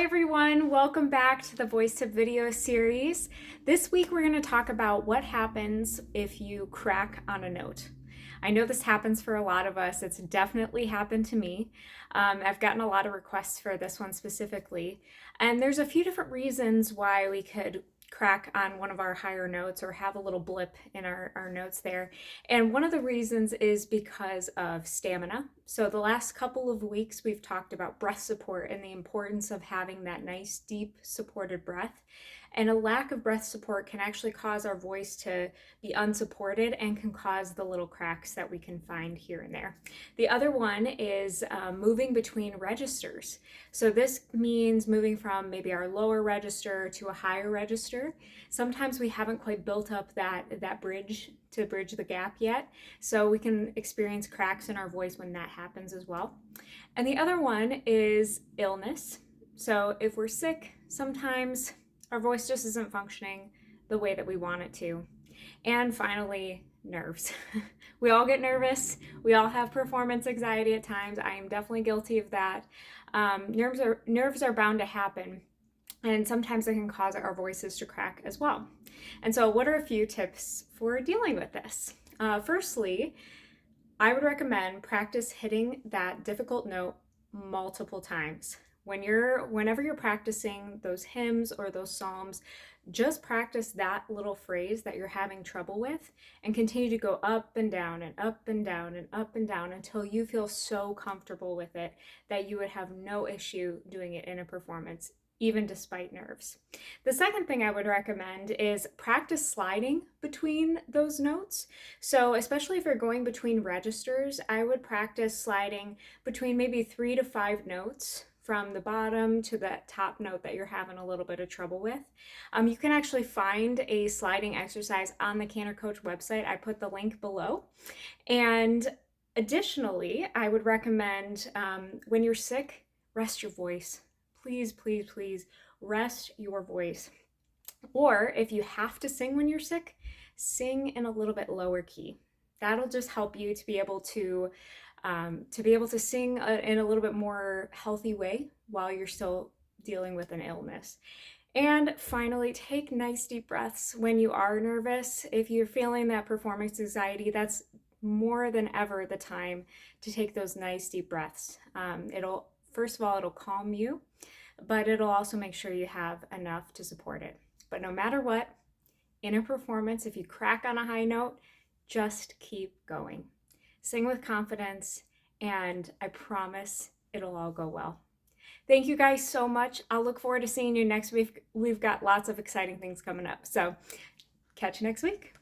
everyone, welcome back to the Voice Tip video series. This week we're going to talk about what happens if you crack on a note. I know this happens for a lot of us. It's definitely happened to me. I've gotten a lot of requests for this one specifically, and there's a few different reasons why we could crack on one of our higher notes or have a little blip in our notes there. And one of the reasons is because of stamina. So the last couple of weeks we've talked about breath support and the importance of having that nice deep supported breath. And a lack of breath support can actually cause our voice to be unsupported and can cause the little cracks that we can find here and there. The other one is moving between registers. So this means moving from maybe our lower register to a higher register. Sometimes we haven't quite built up that bridge to bridge the gap yet, so we can experience cracks in our voice when that happens as well. And the other one is illness. So if we're sick, sometimes our voice just isn't functioning the way that we want it to. And finally, nerves. We all get nervous. We all have performance anxiety at times. I am definitely guilty of that. Nerves are bound to happen, and sometimes they can cause our voices to crack as well. And so what are a few tips for dealing with this? Firstly, I would recommend practice hitting that difficult note multiple times. Whenever you're practicing those hymns or those psalms, just practice that little phrase that you're having trouble with and continue to go up and down and up and down and up and down until you feel so comfortable with it that you would have no issue doing it in a performance, even despite nerves. The second thing I would recommend is practice sliding between those notes. So especially if you're going between registers, I would practice sliding between maybe 3 to 5 notes from the bottom to that top note that you're having a little bit of trouble with. You can actually find a sliding exercise on the Cantor Coach website. I put the link below. And additionally, I would recommend when you're sick, rest your voice. Please, please, please rest your voice. Or if you have to sing when you're sick, sing in a little bit lower key. That'll just help you to be able to sing in a little bit more healthy way while you're still dealing with an illness. And finally, take nice deep breaths when you are nervous. If you're feeling that performance anxiety, that's more than ever the time to take those nice deep breaths. First of all, it'll calm you, but it'll also make sure you have enough to support it. But no matter what, in a performance, if you crack on a high note, just keep going. Sing with confidence, and I promise it'll all go well. Thank you guys so much. I'll look forward to seeing you next week. We've got lots of exciting things coming up. So catch you next week.